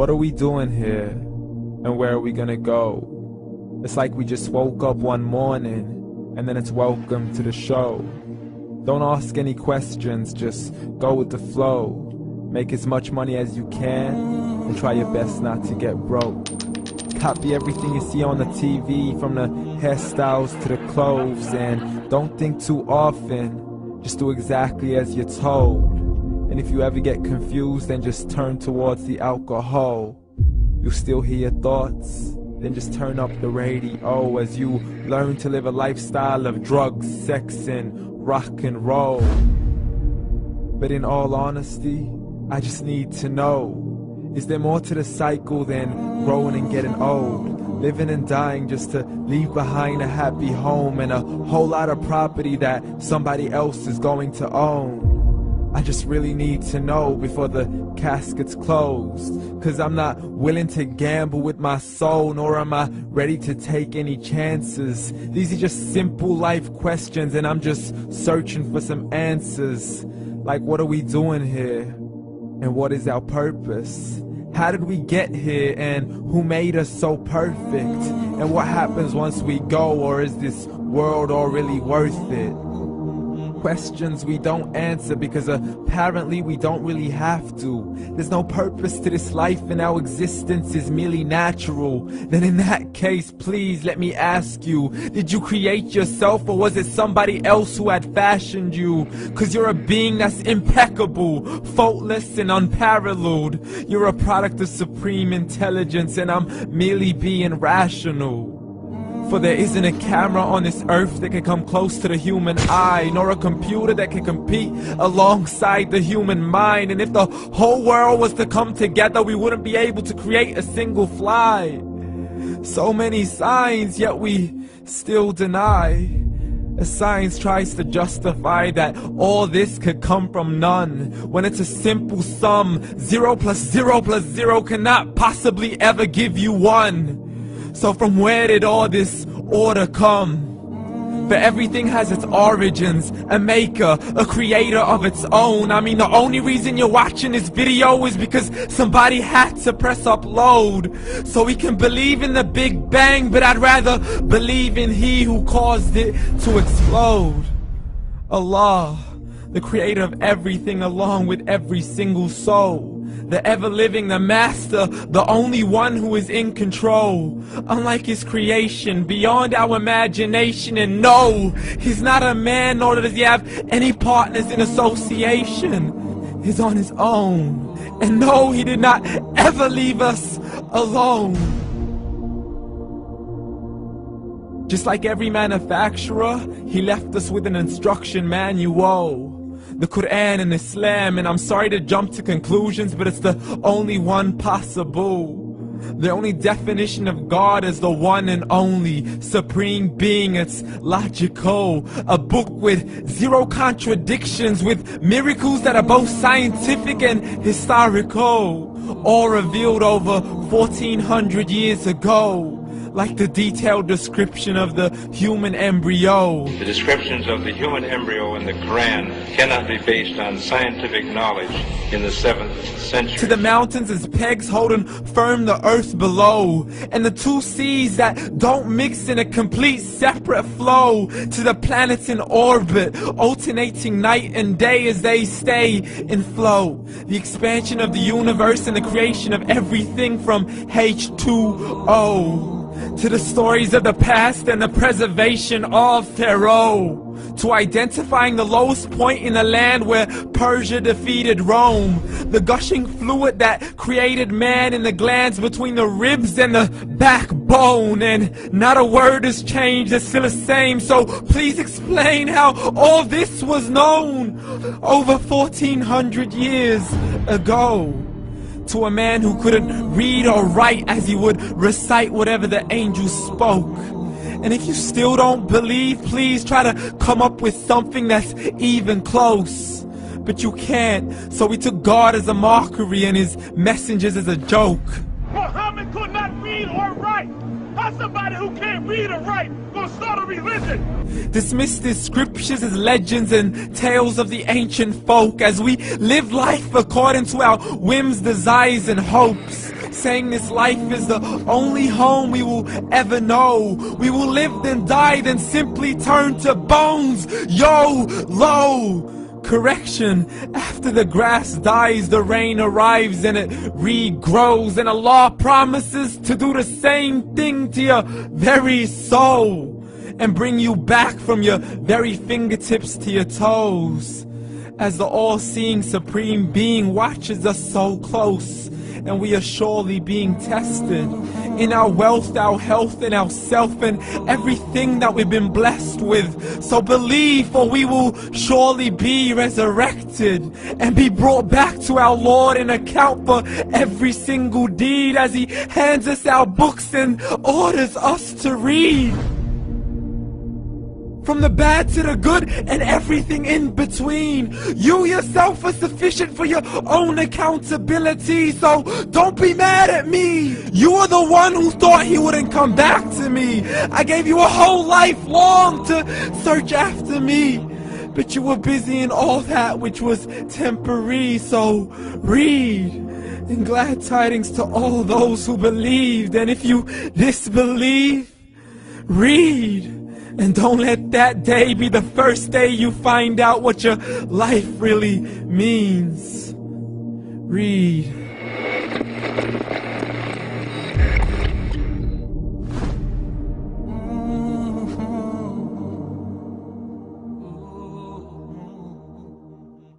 What are we doing here? And where are we gonna go? It's like we just woke up one morning, and then it's welcome to the show. Don't ask any questions, just go with the flow. Make as much money as you can, and try your best not to get broke. Copy everything you see on the TV, from the hairstyles to the clothes, and don't think too often, just do exactly as you're told. And if you ever get confused, then just turn towards the alcohol. You'll still hear your thoughts, then just turn up the radio as you learn to live a lifestyle of drugs, sex, and rock and roll. But in all honesty, I just need to know, is there more to the cycle than growing and getting old? Living and dying just to leave behind a happy home and a whole lot of property that somebody else is going to own. I just really need to know before the casket's closed, 'cause I'm not willing to gamble with my soul, nor am I ready to take any chances. These are just simple life questions, and I'm just searching for some answers. Like, what are we doing here? And what is our purpose? How did we get here, and who made us so perfect? And what happens once we go, or is this world all really worth it? Questions we don't answer because apparently we don't really have to. There's no purpose to this life and our existence is merely natural. Then in that case, please let me ask you, did you create yourself, or was it somebody else who had fashioned you? 'Cause you're a being that's impeccable, faultless and unparalleled. You're a product of supreme intelligence, and I'm merely being rational. For there isn't a camera on this earth that can come close to the human eye, nor a computer that can compete alongside the human mind. And if the whole world was to come together, we wouldn't be able to create a single fly. So many signs, yet we still deny. As science tries to justify that all this could come from none, when it's a simple sum. 0 plus 0 plus 0 cannot possibly ever give you 1. So from where did all this order come? For everything has its origins, a maker, a creator of its own. I mean, the only reason you're watching this video is because somebody had to press upload. So we can believe in the Big Bang, but I'd rather believe in He who caused it to explode. Allah, the creator of everything along with every single soul. The ever-living, the master, the only one who is in control. Unlike his creation, beyond our imagination. And no, he's not a man, nor does he have any partners in association. He's on his own. And no, he did not ever leave us alone. Just like every manufacturer, he left us with an instruction manual. The Quran and Islam, and I'm sorry to jump to conclusions, but it's the only one possible. The only definition of God is the one and only supreme being. It's logical, a book with 0 contradictions, with miracles that are both scientific and historical, all revealed over 1400 years ago. Like the detailed description of the human embryo. The descriptions of the human embryo in the Quran cannot be based on scientific knowledge in the 7th century. To the mountains as pegs holding firm the earth below, and the 2 seas that don't mix in a complete separate flow. To the planets in orbit, alternating night and day as they stay in flow. The expansion of the universe and the creation of everything from H2O. To the stories of the past and the preservation of Pharaoh. To identifying the lowest point in the land where Persia defeated Rome. The gushing fluid that created man in the glands between the ribs and the backbone. And not a word has changed, it's still the same. So please explain how all this was known over 1400 years ago. To a man who couldn't read or write, as he would recite whatever the angels spoke. And if you still don't believe, please try to come up with something that's even close. But you can't, so we took God as a mockery and his messengers as a joke. Muhammad could not read or write. How's somebody who can't read or write gonna start a religion? Dismiss the scriptures as legends and tales of the ancient folk, as we live life according to our whims, desires, and hopes. saying this life is the only home we will ever know. We will live then die, then simply turn to bones. YOLO! Correction, after the grass dies, the rain arrives and it regrows, and Allah promises to do the same thing to your very soul and bring you back from your very fingertips to your toes, as the all-seeing supreme being watches us so close, and we are surely being tested in our wealth, our health, and our self, and everything that we've been blessed with. So believe, for we will surely be resurrected and be brought back to our Lord and account for every single deed, as He hands us our books and orders us to read. From the bad to the good and everything in between. You yourself are sufficient for your own accountability, so don't be mad at me. You are the one who thought He wouldn't come back to me. I gave you a whole life long to search after me, but you were busy in all that which was temporary. So read, and glad tidings to all those who believed. And if you disbelieve, read. And don't let that day be the first day you find out what your life really means. Read.